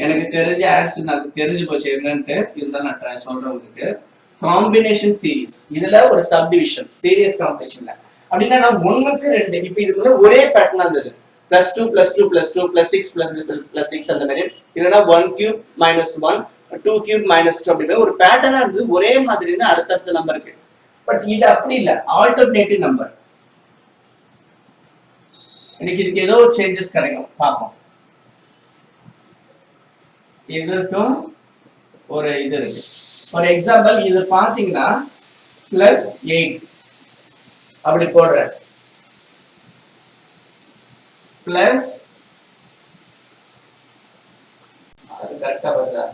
எனக்கு தெரிஞ்ச ஆன்சர் எனக்கு தெரிஞ்சு போச்சு என்னன்ட்டு இருந்தாலும் நான் சொல்றேன் உங்களுக்கு. காம்பினேஷன் சீரீஸ் இதுல ஒரு சப்டிவிஷன் சீரியஸ் காம்பினேஷன்ல அப்படின்னா நான் 1க்கு 2 இப்போ இதுக்குள்ள ஒரே பேட்டர்ன் இருந்தது +2 +2 +2 +6 +6 அந்த மாதிரி இல்லைன்னா 1³ -1 2³ -2 அப்படின்னு ஒரு பேட்டர்னா இருந்தது. ஒரே மாதிரி தான் அடுத்தடுத்த நம்பருக்கு. பட் இது அப்படி இல்லை, ஆல்டர்னேட்டிவ் நம்பர். இன்னைக்கு இதுக்கு ஏதோ சேஞ்சஸ் கிடைக்கும் பார்ப்போம். இதுக்கும் ஒரு இது இருக்கு. ஃபார் எக்ஸாம்பிள் இது பாத்தீங்கன்னா +8 அப்படி போடுறேன் பிளஸ் அது கரெக்டா வருதா?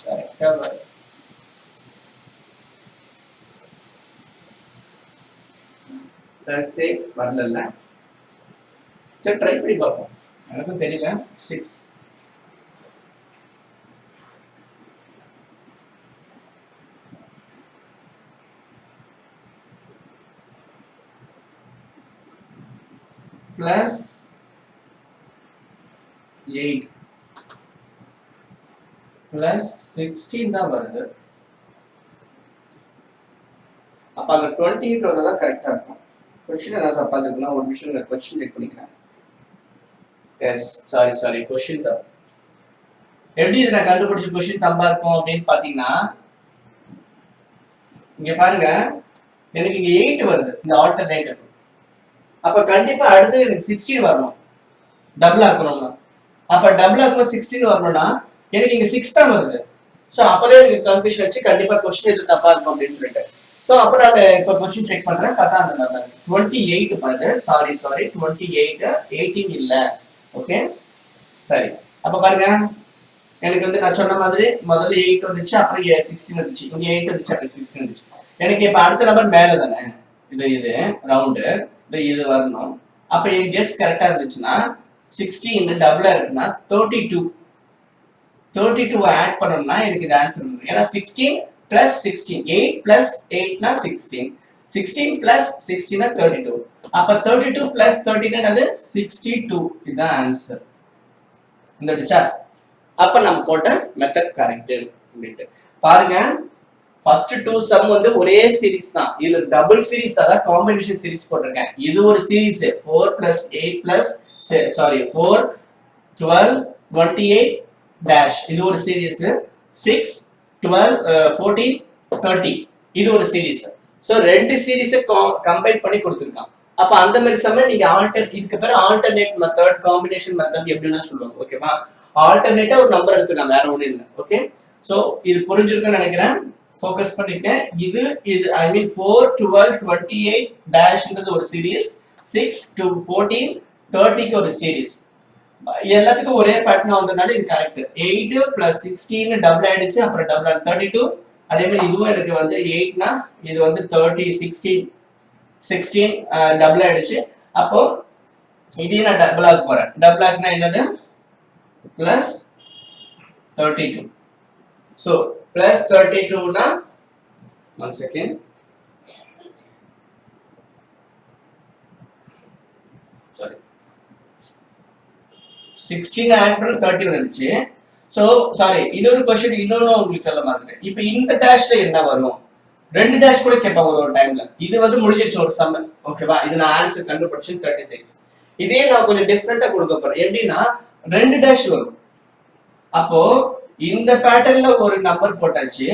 கரெக்டா வருது. +8 வரல. சரி ட்ரை பண்ணி பார்ப்போம். எனக்கும் தெரியல. 6 +8 +16 தான் வருது. அப்ப அங்க 28 வந்தா தான் கரெக்டா இருக்கும். क्वेश्चन ஏதாவது தப்பா இருக்குன்னா ஒரு நிமிஷம் நான் क्वेश्चन செக் பண்ணிக்கிறேன். எஸ் சாரி क्वेश्चन தான். எப்படி இத நான் கண்டுபிடிச்ச क्वेश्चन தப்பா இருக்கும் அப்படினு பாத்தீங்கன்னா இங்க பாருங்க எனக்கு இங்க 8 வருது இந்த ஆல்டர்னேட்டிவ். அப்ப கண்டிப்பா அடுத்து எனக்கு 16 வரணும். டபுள் ஆக்கணும்னா. அப்ப டபுள் ஆக்கும்போது 16 வரணும்னா எனக்கு இங்க 6 தான் வருது. சோ அப்பவே எனக்கு கன்ஃபியூஷன் ஆச்சு. கண்டிப்பா क्वेश्चन இது தப்பா இருக்கும் அப்படினு சொல்லிட்டு. சோ அப்ப நான் இப்ப क्वेश्चन செக் பண்றேன். பார்த்தா அந்த நம்பர் 28 பாருங்க. சாரி 28 18 இல்ல. ஓகே சரி. அப்ப பாருங்க எனக்கு வந்து நான் சொன்ன மாதிரி முதல்ல 8 வந்துச்சு அப்புறம் 16 வந்துச்சு. இங்க 8 வந்துச்சு அப்புறம் 16 வந்துச்சு. எனக்கு இப்ப அடுத்த நம்பர் மேல தானே. இது ரவுண்ட் இது வரணும். அப்ப என் கெஸ் கரெக்டா இருந்துச்சுன்னா 16 டபுளா இருக்குன்னா 32 ஆட் பண்ணனும்னா எனக்கு இது ஆன்சர் வரும். ஏன்னா 16 + 16 8 + 8 னா 16 16 + 16 னா 32. அப்ப 32 + 39 அது 62. இதுதான் ஆன்சர். வந்துடுச்சா? அப்ப நம்ம போட்ட மெத்தட் கரெக்ட் அப்படிட்டு பாருங்க. ஃபர்ஸ்ட் 2 சம் வந்து ஒரே சீரிஸ் தான். இதுல டபுள் சீரிஸ் அதான் காம்பினேஷன் சீரிஸ் போட்டிருக்கேன். இது ஒரு சீரிஸ் 4 + 8 4 12 28 dash இது ஒரு சீரிஸ் 6 12 14 30 இது ஒரு சீரிஸ். சோ ரெண்டு சீரிஸை கம்பைன் பண்ணி கொடுத்திருக்கான். அப்ப அந்த மாதிரி சமயம் நீங்க இதுக்கு பேர் ஆல்டர்னேட் மெத்தட் காம்பினேஷன் மெத்தட் எப்படின்னா சொல்லுவாங்க. ஓகேவா? ஆல்டர்னேட்டா ஒரு நம்பர் எடுத்துக்கலாம், வேற ஒண்ணும் இல்லை. ஓகே சோ இது புரிஞ்சிருக்குன்னு நினைக்கிறேன். ஃபோக்கஸ் பண்ணிட்டேன். இது ஐ மீன் 4 12 28 டேஷ்ன்றது ஒரு சீரிஸ், 6 to 14 30க்கு ஒரு சீரிஸ். எல்லாத்துக்கும் ஒரே பேட்டர்ன் வந்ததுனால இது கரெக்ட். 8 plus 16 டபுள் ஆயிடுச்சு, அப்புறம் டபுள் 32. அதே மாதிரி இதுவும் எனக்கு வந்து 8னா இது வந்து 30 16 டபுள் ஆயிடுச்சு. அப்போ இதையும் நான் டபுள் ஆக போறேன். டபுள் ஆகுனா என்னது plus 32. so plus 32னா 1 second, sorry 16 ஆட் பண்ண 30 வந்துருச்சு. சோ சாரி, இன்னொரு क्वेश्चन இன்னொன்னு உங்களுக்கு சொல்ல மாட்டேன். இப்போ இந்த டேஷ்ல என்ன வரும்? ரெண்டு டேஷ் கூட கேட்பாங்க ஒரு டைம்ல. இது வந்து முடிஞ்சிருச்சு ஒரு சம். ஓகேவா? இது நான் ஆன்சர் கண்டுபிடிச்சு 36. இதே நான் கொஞ்சம் டிஃபரெண்டா கொடுக்க போறேன். எப்படின்னா ரெண்டு டேஷ் வரும். அப்போ இந்த பேட்டர்ன்ல ஒரு நம்பர் போட்டாச்சு.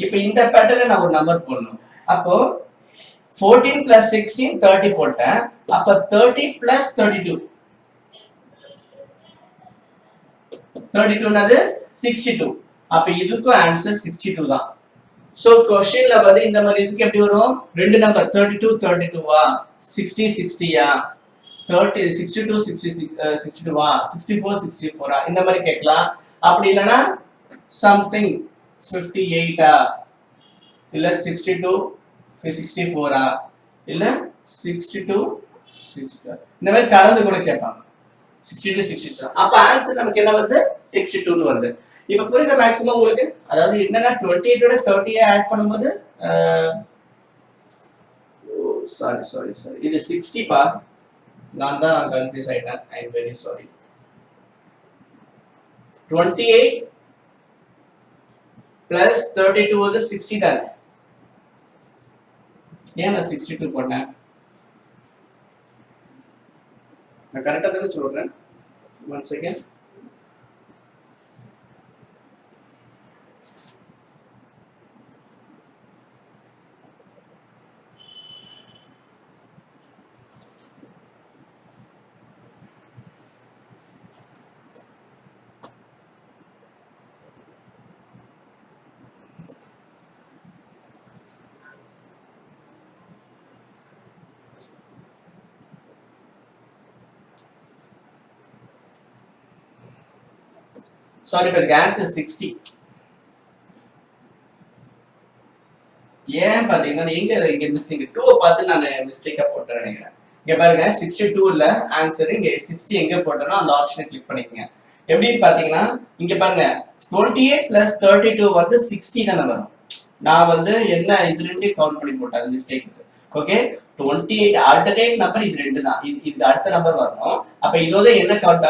இப்போ இந்த பேட்டர்ன்ல நான் ஒரு நம்பர் போடணும். அப்போ 14 plus 16 30 போட்டேன். அப்ப 30 plus 32 32 62. அப்ப இதுக்கு ஆன்சர் 62 தான். சோ क्वेश्चनல வந்து இந்த மாதிரி இதுக்கு எப்படி வரும்? ரெண்டு நம்பர் 32 32வா, 60 60யா, 30 62 66 62வா, 64 64ஆ, இந்த மாதிரி கேட்கலாம். அப்படி இல்லனா something 58ஆ, இல்ல 62 64ஆ, இல்ல 62 60, இந்த மாதிரி கலந்து கூட கேட்பாங்க. 62 62. அப்ப ஆன்சர் நமக்கு என்ன வருது? 62 னு வருது. இப்ப புரியுதா மேக்ஸிமம் உங்களுக்கு? அதாவது என்னன்னா 28 ஓட 30 ஆட் பண்ணும்போது சாரி இது 60 பா. நான் தான் கன்ஃபியூஸ் ஆயிட்டேன். ஐ அம் வெரி சாரி. 28 plus 32 வந்து 60 தானே? ஏன் நான் 62 போட்டேன்? நான் கரெக்டா தானே சொல்றேன். 1 second. Sorry, but the answer is 60. ஏன் பாத்தீங்கன்னா இங்க மிஸ்டேக் 2 பார்த்து நான் மிஸ்டேக்கா போட்டேன் நினைக்கிறேன். இங்க பாருங்க 62ல ஆன்சர் இங்க 60 எங்க போட்டனோ அந்த ஆப்ஷனை கிளிக் பண்ணிக்கங்க. எப்படின்னு பாத்தீங்கன்னா இங்க பாருங்க 28 plus 32 வந்து 60 தான வரும். நான் வந்து என்ன இது ரெண்டையும் கவுண்ட் பண்ணி போட்டேன் மிஸ்டேக். ஓகே, 28 ஆல்டர்னேட் நம்பர் இது ரெண்டு தான். இதுக்கு அடுத்த நம்பர் வரணும். அப்ப இதோட என்ன கவுண்ட்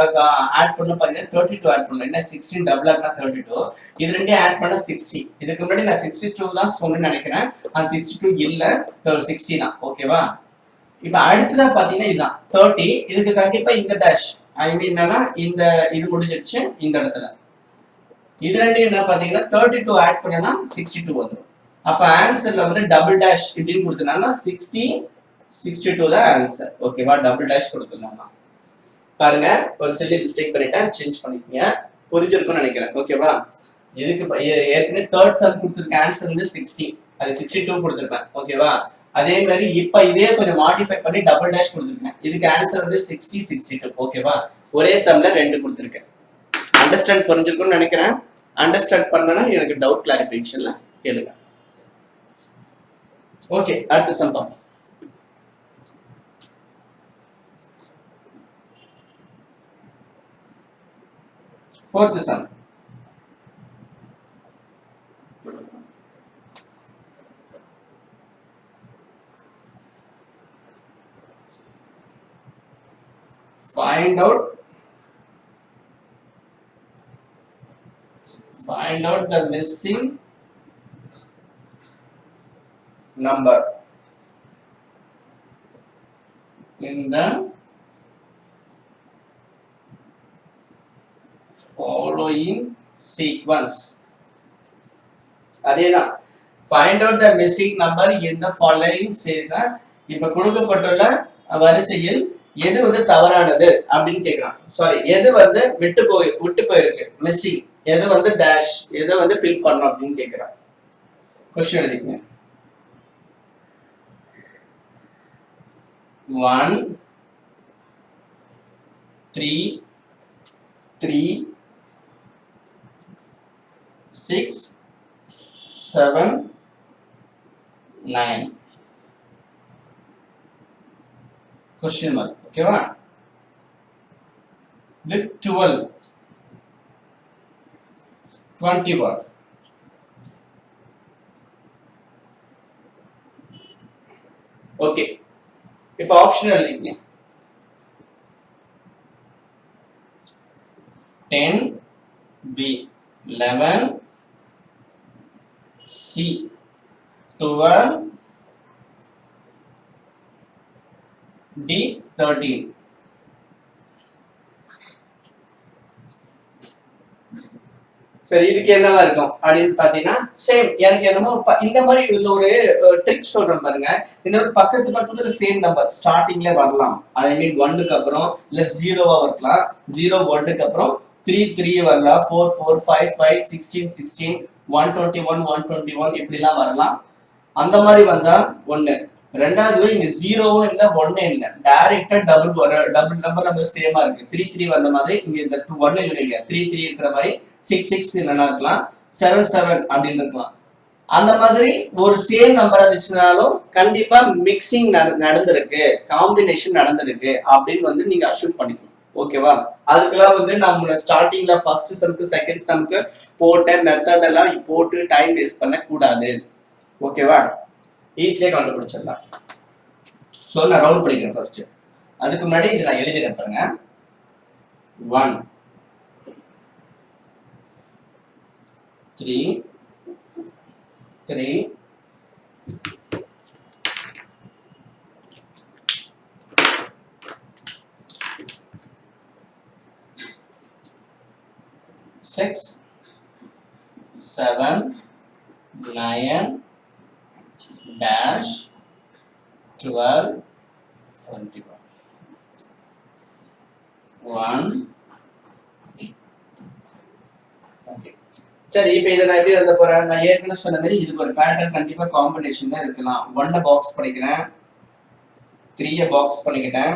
ஆட் பண்ணனும் பாத்தீங்கன்னா 32 ஆட் பண்ணனும். என்ன 16 டபுள் ஆகுனா 32. இது ரெண்டையும் ஆட் பண்ணா 60. இதுக்கு முன்னாடி நான் 62 தான் சொன்னேன்னு நினைக்கிறேன். அது 62 இல்ல, 60 தான். ஓகேவா? இப்ப அடுத்ததா பாத்தீங்கன்னா இதுதான் 30. இதுக்கு கண்டிப்பா இந்த டேஷ் ஐ மீன் என்னன்னா இந்த இது முடிஞ்சிருச்சு இந்த இடத்துல. இது ரெண்டையும் என்ன பாத்தீங்கன்னா 32 ஆட் பண்ணனா 62 வந்துரும். அப்ப ஆன்சர்ல வந்து டபுள் டேஷ் இப்படின்னு கொடுத்தனால 60 62 தான் ஆன்சர். ஓகேவா? டபுள் டேஷ் கொடுத்துருந்தாங்க. பாருங்க, ஒரு சில்லி மிஸ்டேக் பண்ணிட்டேன், சேஞ்ச் பண்ணிக்கங்க. புரிஞ்சிருக்கும்னு நினைக்கிறேன். ஓகேவா? இதுக்கு ஏற்கனவே தேர்ட் சம் கொடுத்திருக்க ஆன்சர் வந்து 60, அது 62 கொடுத்திருப்பேன். ஓகேவா? அதே மாதிரி இப்ப இதே கொஞ்சம் மாடிஃபை பண்ணி டபுள் டேஷ் கொடுத்திருக்கேன். இதுக்கு ஆன்சர் வந்து 60 62. ஓகேவா? ஒரே சம்ல ரெண்டு கொடுத்திருக்கேன். அண்டர்ஸ்டாண்ட் புரிஞ்சிருக்கும்னு நினைக்கிறேன். அண்டர்ஸ்டாண்ட் பண்ணனா எனக்கு டவுட் கிளாரிஃபிகேஷன்ல கேளுங்க. ஓகே, அடுத்த சம் பார்ப்போம். Fourth sum. Find out the missing number in the following sequence. அதேதான், find out the missing number in the following sequence. இப்ப கொடுக்கப்பட்டுள்ள வரிசையில் எது வந்து தவறானது அப்படின்னு கேக்குறான். சாரி, எது வந்து விட்டு போயிருக்கு மிஸ்ஸிங், எது வந்து டேஷ், எதை வந்து ஃபில் பண்ணணும் அப்படின்னு கேக்குறான். क्वेश्चन எழுதிக்கங்க. 1 3 3 6 7 9 question mark ஓகேவா with 12 21 ஓகே இப்போ ஆப்ஷன் எழுதிக்கங்க 10 B 11 C 12 D 13 சரி இதுக்கு என்னவா இருக்கும் அப்படின்னு பாத்தீங்கன்னா சேம் எனக்கு என்னமோ இந்த மாதிரி இதுல ஒரு ட்ரிக் சொல்றேன் பாருங்க இந்த பக்கத்து பக்கத்துல சேம் நம்பர் ஸ்டார்டிங்ல வரலாம் ஐ மீன் 1க்கு அப்புறம் இல்ல 0வா வரலாம் 0 1க்கு அப்புறம் 3 3 வரலாம் 4 4 5 5 16 16 121 121 இப்படிலாம் வரலாம் அந்த மாதிரி வந்தா ஒண்ணு ரெண்டாவது இங்க 0வும் இல்ல 1 இல்ல டைரக்டா டபுள் நம்பர் சேமா இருக்கு 3 3 வந்த மாதிரி இங்க இந்த 1 இல்லைங்க 3 3 இருக்கிற மாதிரி 6 6 இல்லைன்னா இருக்கலாம் 7 7 அப்படின்னு இருக்கலாம் அந்த மாதிரி ஒரு சேம் நம்பர் இருந்துச்சுனாலும் கண்டிப்பா மிக்சிங் நடந்திருக்கு காம்பினேஷன் நடந்திருக்கு அப்படின்னு வந்து நீங்க அஷ்யூம் பண்ணிக்கணும் ஓகேவா அதுக்கெல்லாம் வந்து நம்ம ஸ்டார்டிங்ல ஃபர்ஸ்ட் சம்க்கு செகண்ட் சம்க்கு போட்ட மெத்தட் எல்லாம் போட்டு டைம் வேஸ்ட் பண்ண கூடாது ஓகேவா ஈஸியா கண்டுபிடிச்சிடலாம் சோ நான் ரவுண்ட் பண்ணிக்கிறேன் ஃபர்ஸ்ட் அதுக்கு முன்னாடி இதை நான் எழுதிறேன் பாருங்க 1 3 3 6 7 9 dash 12 21 1 okay சரி இப்போ இத நான் எப்படி எழுத போறேன் நான் ஏற்கனவே சொன்ன மாதிரி இதுக்கு ஒரு பேட்டர்ன் கண்டிப்பா காம்பினேஷன்ல இருக்கலாம் 1 பாக்ஸ் பண்ணிக்கிறேன் 3 பாக்ஸ் பண்ணிக்கிட்டேன்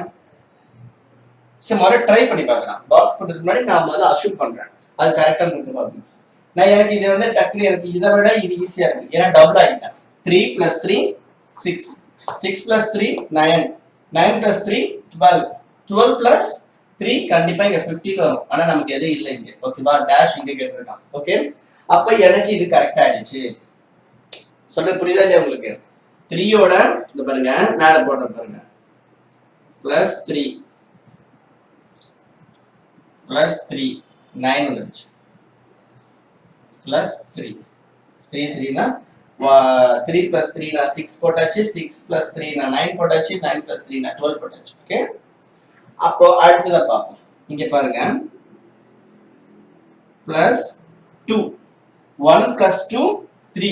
சரி முதல்ல ட்ரை பண்ணி பார்க்கலாம் பாக்ஸ் பண்றதுக்கு முன்னாடி நான் முதல்ல அஷ்யூம் பண்றேன் அது கரெக்டா இருக்கு பாருங்க நான் எனக்கு இது வந்து டக்குனு எனக்கு இதை விட இது ஈஸியா இருக்கு ஏன்னா டபுள் ஆகிட்டேன் 3 plus 3 6 6 plus 3 9 9 plus 3 12 12 plus 3 கண்டிப்பா இங்க 15 வரும் ஆனா நமக்கு எதுவும் இல்லை இங்க ஓகேவா டேஷ் இங்க கேட்டிருக்கான் ஓகே அப்ப எனக்கு இது கரெக்ட் ஆயிடுச்சு சொல்றது புரியுதா இல்லையா உங்களுக்கு 3 ஓட இந்த பாருங்க மேல போடுற பாருங்க plus 3 plus 3 9 வந்துருச்சு plus 3 3 3 னா 3 plus 3 na 6 போட்டாச்சு 6 plus 3 na 9 போட்டாச்சு 9 plus 3 na 12 போட்டாச்சு ஓகே அப்போ அடுத்தத பாப்போம் இங்க பாருங்க plus 2 1 plus 2 3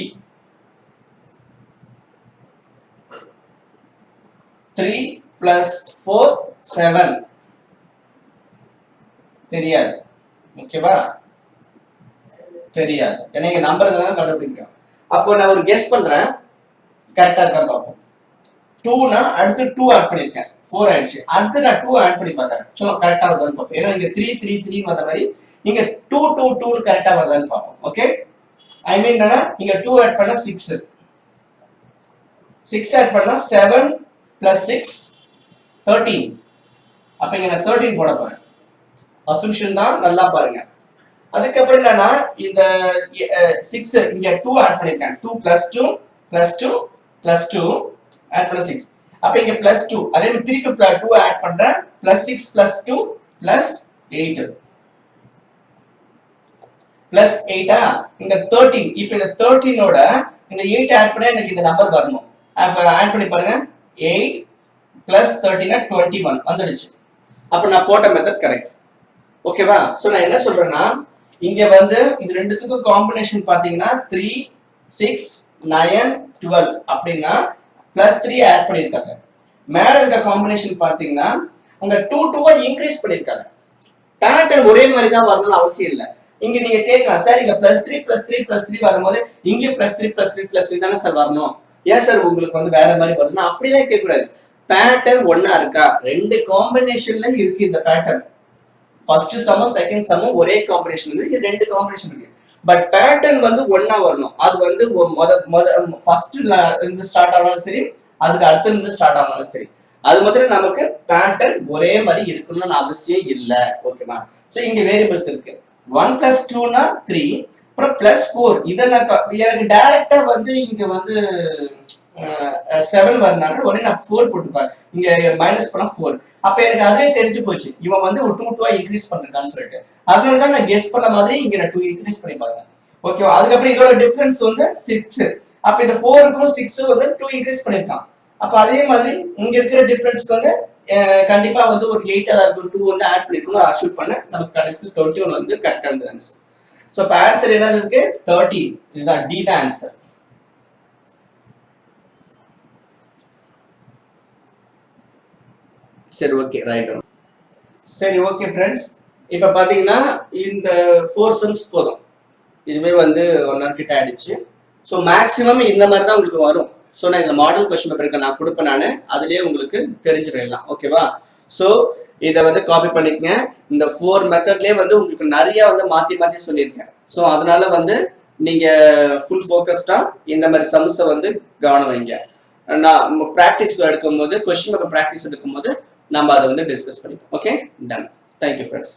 3 plus 4 7 தெரியாது ஓகேவா தெரியாது ஏன்னா இங்க நம்பர் தான் கண்டுபிடிக்கிறோம் அப்போ நான் ஒரு கெஸ் பண்றேன் கரெக்டா இருக்கா பாப்போம் 2 னா அடுத்து 2 ஆட் பண்ணிருக்கேன் 4 ஆயிடுச்சு அடுத்து நான் 2 ஆட் பண்ணி பார்க்கறேன் சும்மா கரெக்டா வருதான்னு பாப்போம் ஏன்னா இங்க 3 3 3 வந்த மாதிரி இங்க 2 2 2 கரெக்டா வருதான்னு பாப்போம் ஓகே ஐ மீன் என்னன்னா இங்க 2 ஆட் பண்ணா 6 6 ஆட் பண்ணா 7 plus 6 13 அப்ப இங்க நான் 13 போட போறேன் அசம்ஷன் தான் நல்லா பாருங்க அதுக்கப்புறம் என்னன்னா இந்த 6 இங்க 2 ஆட் பண்ணிருக்கேன் 2 plus 2 plus 2 plus 2 ஆட் பண்ண 6 அப்ப இங்க plus 2 அதே மாதிரி திருப்பி 2 ஆட் பண்றேன் plus 6 plus 2 plus 8 plus 8 இங்க 13 இப்போ இந்த 13 ஓட இந்த 8 ஆட் பண்ணா எனக்கு இந்த நம்பர் வரணும் அப்ப ஆட் பண்ணி பாருங்க 8 plus 13 21 வந்துடுச்சு அப்ப நான் போட்ட மெத்தட் கரெக்ட் ஓகேவா சோ நான் என்ன சொல்றேன்னா இங்க வந்து இது ரெண்டுத்துக்கும் காம்பினேஷன் பாத்தீங்கன்னா 3 6 9 12 அப்படினா +3 ஆட் பண்ணிருக்காங்க மேல இருக்க காம்பினேஷன் பாத்தீங்கன்னா அங்க 2 2 இன்கிரீஸ் பண்ணிருக்காங்க பேட்டர்ன் ஒரே மாதிரி தான் வரணும்னு அவசியம் இல்ல இங்க நீங்க கேட்கலாம் சார் இங்க +3 +3 +3 வரும்போது இங்க +3 +3 +3 தானே சார் வரணும் ஏன் சார் உங்களுக்கு வந்து வேற மாதிரி வருதுன்னா அப்படிலாம் கேட்க கூடாது பேட்டர்ன் ஒண்ணா இருக்கா ரெண்டு காம்பினேஷன்ல இருக்கு இந்த பேட்டர்ன் ஃபர்ஸ்ட் சம்மும் செகண்ட் சம்மும் ஒரே காம்பினேஷன் இருக்கு, இது ரெண்டு காம்பினேஷன் இருக்கு. பட் பேட்டர்ன் வந்து ஒன்னா வரணும். அது வந்து ஃபர்ஸ்ட்ல இருந்து ஸ்டார்ட் ஆனாலும் சரி, அதுக்கு அடுத்த இருந்து ஸ்டார்ட் ஆனாலும் சரி, அது மாதிரி நமக்கு பேட்டர்ன் ஒரே மாதிரி இருக்கணும்னு அவசியம் இல்லை. ஓகேவா? ஸோ இங்க வேரியபிள்ஸ் இருக்கு. 1 + 2னா 3, அப்புறம் +4. இதை நான் எனக்கு டைரக்டா வந்து இங்க வந்து 7 வரனால உடனே நான் 4 போட்டுப்பேன். இங்க மைனஸ் பண்ணா 4. அப்ப எனக்கு அதுவே தெரிஞ்சு போச்சு, இவன் வந்து ஒரு 2 இன்க்ரீஸ் பண்ணிருக்கான்னு சொல்லிட்டு. அதனாலதான் நான் கெஸ் பண்ண மாதிரி இங்க நான் 2 இன்க்ரீஸ் பண்ணி பாருங்க. ஓகேவா? அதுக்கப்புறம் இதோட டிஃபரன்ஸ் வந்து 6. அப்ப இந்த 4க்கும் 6 வந்து 2 இன்க்ரீஸ் பண்ணிருக்கான். அப்ப அதே மாதிரி இங்க இருக்கிற டிஃபரன்ஸ்க்கு வந்து கண்டிப்பா வந்து ஒரு 8 இருக்கும், 2 வந்து ஆட் பண்ணிருக்கணும். அஷ்யூட் பண்ண நமக்கு கடைசி 21 வந்து கரெக்டா இருந்த ஆன்சர். சோ இப்ப ஆன்சர் என்னது இருக்கு? 13. இதுதான் டி தான் ஆன்சர். சரி, ஓகே, ரைட். சரி, ஓகே ஃப்ரெண்ட்ஸ், இப்ப பாத்தீங்கன்னா இந்த 4 சம்ஸ் போதும். இதுவே வந்து 1 hour கிட்ட ஆயிடுச்சு. ஸோ மேக்ஸிமம் இந்த மாதிரி தான் உங்களுக்கு வரும். ஸோ நான் இந்த மாடல் கொஸ்டின் பேப்பருக்கு நான் கொடுப்பேன், நான் அதுலேயே உங்களுக்கு தெரிஞ்சிடலாம். ஓகேவா? ஸோ இதை வந்து காப்பி பண்ணிக்கங்க. இந்த 4 மெத்தட்லேயே வந்து உங்களுக்கு நிறைய வந்து மாற்றி மாற்றி சொல்லியிருக்கேன். ஸோ அதனால வந்து நீங்கள் ஃபுல் ஃபோக்கஸ்டா இந்த மாதிரி சம்ஸை வந்து கவனம் வைங்க. நான் ப்ராக்டிஸ் எடுக்கும்போது, கொஸ்டின் பேப்பர் ப்ராக்டிஸ் எடுக்கும்போது நம்ம அதை வந்து டிஸ்கஸ் பண்ணிப்போம். Okay, done. Thank you friends.